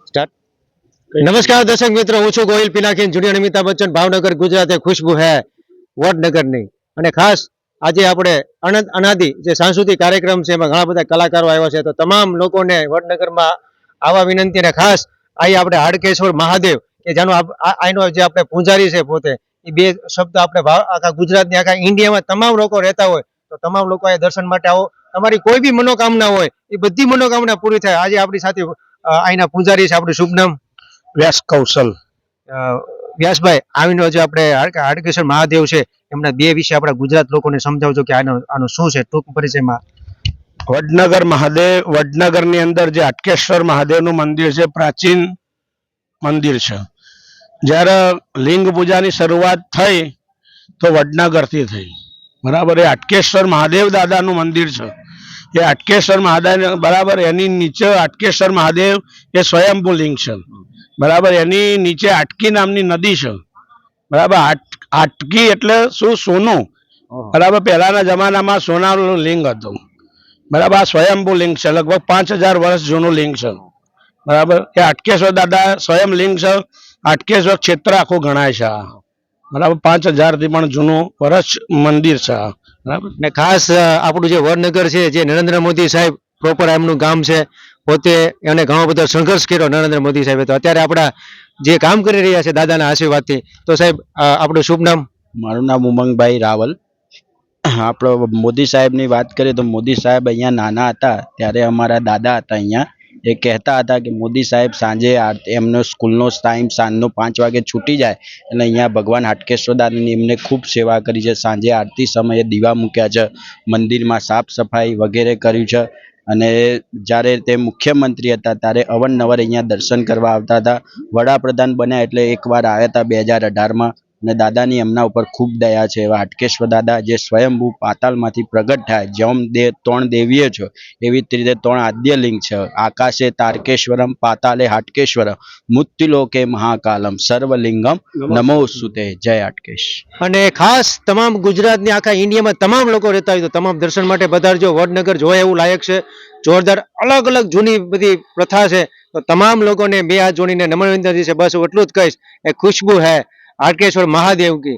Start. નમસ્કાર દર્શક મિત્રો, હું છું ગોહિલ પિનાકીન જુનિયર અમિતાભ બચ્ચન, ભાવનગર ગુજરાતે ખુશ્બુ હે વડનગરની. અને ખાસ આજે આપણે અનાદિ જે સાંસ્કૃતિક કાર્યક્રમ છે એમાં ઘણા બધા કલાકારો આવ્યા છે, તો તમામ લોકોને વડનગરમાં આવા વિનંતી. અને ખાસ અહીં આપણે હાડકેશ્વર મહાદેવ કે જેનો આનો જે આપણે પૂજારી છે પોતે, એ બે શબ્દ આપણે આખા ગુજરાતની આખા ઇન્ડિયામાં તમામ લોકો રહેતા હોય તો તમામ લોકો અહીંયા દર્શન માટે આવો. તમારી કોઈ બી મનોકામના હોય એ બધી મનોકામના પૂરી થાય. આજે આપણી સાથે અહીંના પૂજારી છે, આપણું શુભ નામ? વ્યાસ કૌશલ. વ્યાસભાઈ, આવીનો જે આપણે હાડકેશ્વર મહાદેવ છે એમના બે વિશે આપણા ગુજરાત લોકોને સમજાવજો કે આનો શું છે ટૂંક પરિચયમાં. વડનગર મહાદેવ, વડનગરની અંદર જે હાટકેશ્વર મહાદેવનું મંદિર છે, પ્રાચીન મંદિર છે. જ્યારે લિંગ પૂજાની શરૂઆત થઈ તો વડનગરથી થઈ, બરાબર. એ હાટકેશ્વર મહાદેવ દાદાનું મંદિર છે. એ હાટકેશ્વર મહાદેવ બરાબર, એની નીચે હાટકેશ્વર મહાદેવ એ સ્વયંભૂ લિંગ છે, બરાબર. એની નીચે હાટકી નામની નદી છે, બરાબર. હાટકી એટલે શું? સોનું, બરાબર. પહેલાના જમાનામાં સોનાનું લિંગ હતું, બરાબર. આ સ્વયંભૂ લિંગ છે, લગભગ 5000 વર્ષ જૂનું લિંગ છે, બરાબર. એ હાટકેશ્વર દાદા સ્વયં લિંગ છે. હાટકેશ્વર ક્ષેત્ર આખું ગણાય છે, બરાબર. 5000 થી પણ જૂનું વર્ષ મંદિર છે, બરાબર. ને ખાસ આપણું જે વડનગર છે, જે નરેન્દ્ર મોદી સાહેબ પ્રોપર એમનું ગામ છે, પોતે એને ઘણો બધો સંઘર્ષ કર્યો નરેન્દ્ર મોદી સાહેબે. તો અત્યારે આપણા જે કામ કરી રહ્યા છે દાદાના આશીર્વાદથી, તો સાહેબ આપણું શુભ નામ? મારું નામ ઉમંગભાઈ રાવલ. આપણો મોદી સાહેબની વાત કરીએ તો મોદી સાહેબ અહીંયા નાના હતા ત્યારે અમારા દાદા હતા અહીંયા, એ કહેતા હતા કે મોદી સાહેબ સાંજે એમનો સ્કૂલનો ટાઈમ સાંજનો 5 વાગે છૂટી જાય એટલે અહીંયા ભગવાન હાટકેશ્વર દાદાની એમને ખૂબ સેવા કરી છે. સાંજે આરતી સમયે દીવા મૂક્યા છે, મંદિરમાં સાફ સફાઈ વગેરે કર્યું છે. અને જ્યારે તે મુખ્યમંત્રી હતા ત્યારે અવારનવાર અહીંયા દર્શન કરવા આવતા હતા. વડાપ્રધાન બન્યા એટલે એકવાર આવ્યા હતા 2018માં. અને દાદાની એમના ઉપર ખૂબ દયા છે. એવા હાટકેશ્વર દાદા જે સ્વયંભૂ પાતાળમાંથી પ્રગટ થાય, જેમ 3 દેવીઓ છે એવી જ રીતે 3 આદ્ય લિંગ છે. આકાશે તારકેશ્વરમ, પાતાલે હાટકેશ્વરમ, મુક્તિલોકે મહાકાલમ, સર્વલિંગમ નમોસ્તુતે. જય હાટકેશ. અને ખાસ તમામ ગુજરાતની આખા ઇન્ડિયામાં તમામ લોકો રહેતા હોય તો તમામ દર્શન માટે પધારજો. વડનગર જોવા એવું લાયક છે, જોરદાર. અલગ અલગ જૂની બધી પ્રથા છે, તો તમામ લોકોને બે હાથ જોડીને નમ્ર વિનંતી છે. બસ એટલું જ કહીશ, એ ખુશ્બુ હે હાટકેશ્વર મહાદેવ કી.